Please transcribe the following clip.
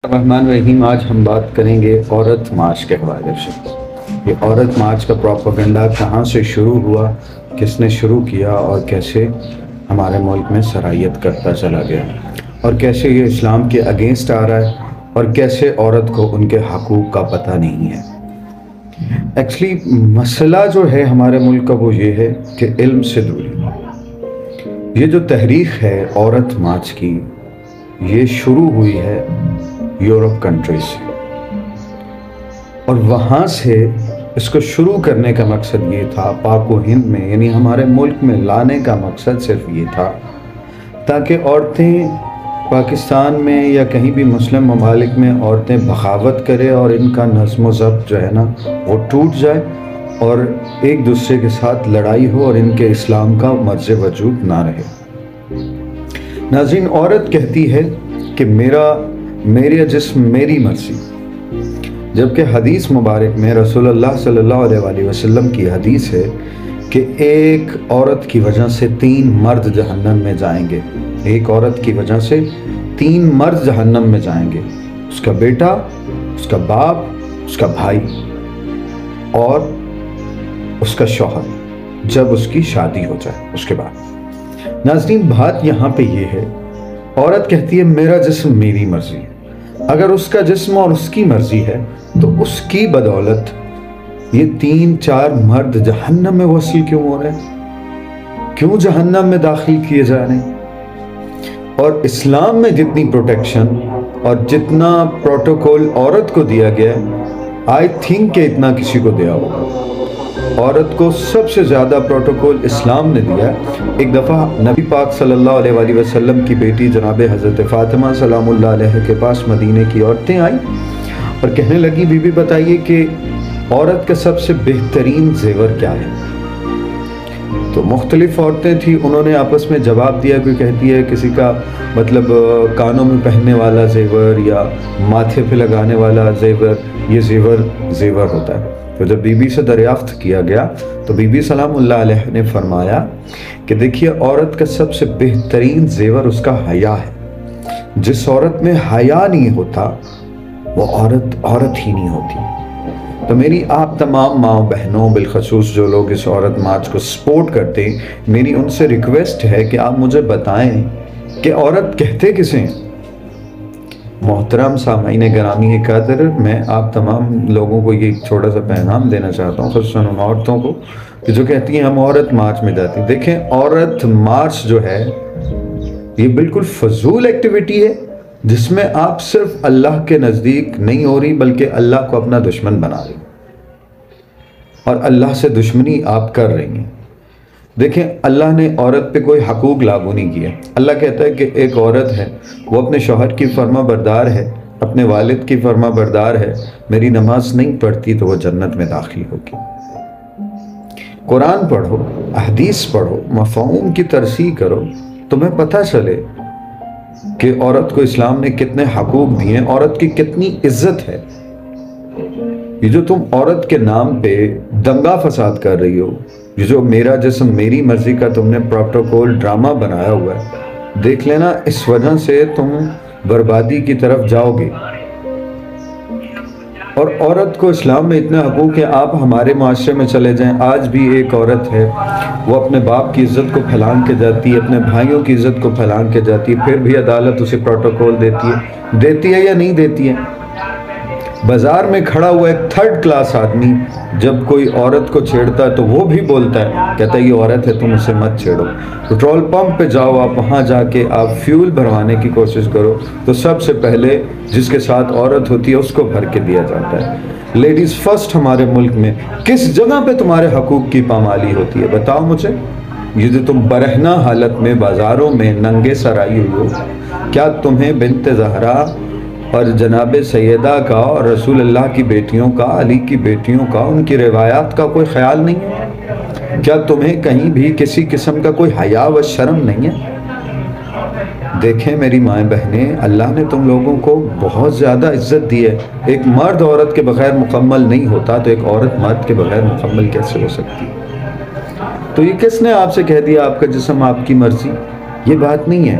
الرحمن الرحیم۔ آج ہم بات کریں گے عورت مارچ کے حوالے سے۔ یہ عورت مارچ کا پروپیگنڈا کہاں سے شروع ہوا، کس نے شروع کیا اور کیسے ہمارے ملک میں سرایت کرتا چلا گیا، اور کیسے یہ اسلام کے اگینسٹ آ رہا ہے، اور کیسے عورت کو ان کے حقوق کا پتہ نہیں ہے۔ ایکچولی مسئلہ جو ہے ہمارے ملک کا وہ یہ ہے کہ علم سے دوری۔ یہ جو تحریک ہے عورت مارچ کی، یہ شروع ہوئی ہے یورپ کنٹریز سے، اور وہاں سے اس کو شروع کرنے کا مقصد یہ تھا، پاک و ہند میں یعنی ہمارے ملک میں لانے کا مقصد صرف یہ تھا تاکہ عورتیں پاکستان میں یا کہیں بھی مسلم ممالک میں عورتیں بغاوت کرے اور ان کا نظم و ضبط جو ہے نا وہ ٹوٹ جائے اور ایک دوسرے کے ساتھ لڑائی ہو اور ان کے اسلام کا مرز وجود نہ رہے۔ ناظرین، عورت کہتی ہے کہ میرا جسم میری مرضی، جبکہ حدیث مبارک میں رسول اللہ صلی اللہ علیہ وسلم کی حدیث ہے کہ ایک عورت کی وجہ سے 3 مرد جہنم میں جائیں گے۔ ایک عورت کی وجہ سے 3 مرد جہنم میں جائیں گے، اس کا بیٹا، اس کا باپ، اس کا بھائی اور اس کا شوہر، جب اس کی شادی ہو جائے اس کے بعد۔ ناظرین، بات یہاں پہ یہ ہے، عورت کہتی ہے میرا جسم میری مرضی ہے۔ اگر اس کا جسم اور اس کی مرضی ہے تو اس کی بدولت یہ 3-4 مرد جہنم میں وصل کیوں ہو رہے ہیں، کیوں جہنم میں داخل کیے جا رہے ہیں؟ اور اسلام میں جتنی پروٹیکشن اور جتنا پروٹوکول عورت کو دیا گیا ہے، آئی تھنک کہ اتنا کسی کو دیا ہوگا۔ عورت کو سب سے زیادہ پروٹوکول اسلام نے دیا ہے۔ ایک دفعہ نبی پاک صلی اللہ علیہ وسلم کی بیٹی جناب حضرت فاطمہ سلام اللہ علیہ کے پاس مدینے کی عورتیں آئیں اور کہنے لگی، بی بی بتائیے کہ عورت کا سب سے بہترین زیور کیا ہے؟ تو مختلف عورتیں تھیں، انہوں نے آپس میں جواب دیا، کوئی کہتی ہے کسی کا مطلب کانوں میں پہننے والا زیور یا ماتھے پہ لگانے والا زیور، یہ زیور ہوتا ہے۔ تو جب بی بی سے دریافت کیا گیا تو بی بی سلام اللہ علیہ نے فرمایا کہ دیکھیے، عورت کا سب سے بہترین زیور اس کا حیا ہے۔ جس عورت میں حیا نہیں ہوتا وہ عورت ہی نہیں ہوتی۔ تو میری آپ تمام ماں بہنوں، بالخصوص جو لوگ اس عورت مارچ کو سپورٹ کرتے ہیں، میری ان سے ریکویسٹ ہے کہ آپ مجھے بتائیں کہ عورت کہتے کسے ہیں۔ محترم سامعین گرامی قدر، میں آپ تمام لوگوں کو یہ چھوٹا سا پیغام دینا چاہتا ہوں، خصوصاً ان عورتوں کو کہ جو کہتی ہیں ہم عورت مارچ میں جاتی ہیں۔ دیکھیں، عورت مارچ جو ہے یہ بالکل فضول ایکٹیویٹی ہے، جس میں آپ صرف اللہ کے نزدیک نہیں ہو رہی بلکہ اللہ کو اپنا دشمن بنا رہی اور اللہ سے دشمنی آپ کر رہی ہیں۔ دیکھیں، اللہ نے عورت پہ کوئی حقوق لاگو نہیں کیا۔ اللہ کہتا ہے کہ ایک عورت ہے، وہ اپنے شوہر کی فرما بردار ہے، اپنے والد کی فرما بردار ہے، میری نماز نہیں پڑھتی تو وہ جنت میں داخل ہوگی۔ قرآن پڑھو، احادیث پڑھو، مفہوم کی ترسیح کرو، تمہیں پتہ چلے کہ عورت کو اسلام نے کتنے حقوق دیے ہیں، عورت کی کتنی عزت ہے۔ یہ جو تم عورت کے نام پہ دنگا فساد کر رہی ہو، یہ جو میرا جسم میری مرضی کا تم نے پروٹوکول ڈرامہ بنایا ہوا ہے، دیکھ لینا اس وجہ سے تم بربادی کی طرف جاؤ گے۔ اور عورت کو اسلام میں اتنے حقوق ہیں، آپ ہمارے معاشرے میں چلے جائیں، آج بھی ایک عورت ہے، وہ اپنے باپ کی عزت کو پھیلان کے جاتی ہے، اپنے بھائیوں کی عزت کو پھیلان کے جاتی ہے، پھر بھی عدالت اسے پروٹوکول دیتی ہے یا نہیں دیتی ہے؟ بازار میں کھڑا ہوا ایک 3rd کلاس آدمی جب کوئی عورت کو چھیڑتا ہے تو وہ بھی بولتا ہے، کہتا ہے یہ عورت ہے، تم اسے مت چھیڑو۔ پٹرول پمپ پہ جاؤ، آپ وہاں جا کے آپ فیول بھروانے کی کوشش کرو تو سب سے پہلے جس کے ساتھ عورت ہوتی ہے اس کو بھر کے دیا جاتا ہے۔ لیڈیز فرسٹ ہمارے ملک میں کس جگہ پہ تمہارے حقوق کی پامالی ہوتی ہے؟ بتاؤ مجھے۔ یہ جو تم برہنہ حالت میں بازاروں میں ننگے سر آئی ہوئی ہو، کیا تمہیں بنت زہرا اور جناب سیدہ کا اور رسول اللہ کی بیٹیوں کا، علی کی بیٹیوں کا، ان کی روایات کا کوئی خیال نہیں ہے؟ کیا تمہیں کہیں بھی کسی قسم کا کوئی حیا و شرم نہیں ہے؟ دیکھیں میری مائیں بہنیں، اللہ نے تم لوگوں کو بہت زیادہ عزت دی ہے۔ ایک مرد عورت کے بغیر مکمل نہیں ہوتا تو ایک عورت مرد کے بغیر مکمل کیسے ہو سکتی؟ تو یہ کس نے آپ سے کہہ دیا آپ کا جسم آپ کی مرضی؟ یہ بات نہیں ہے۔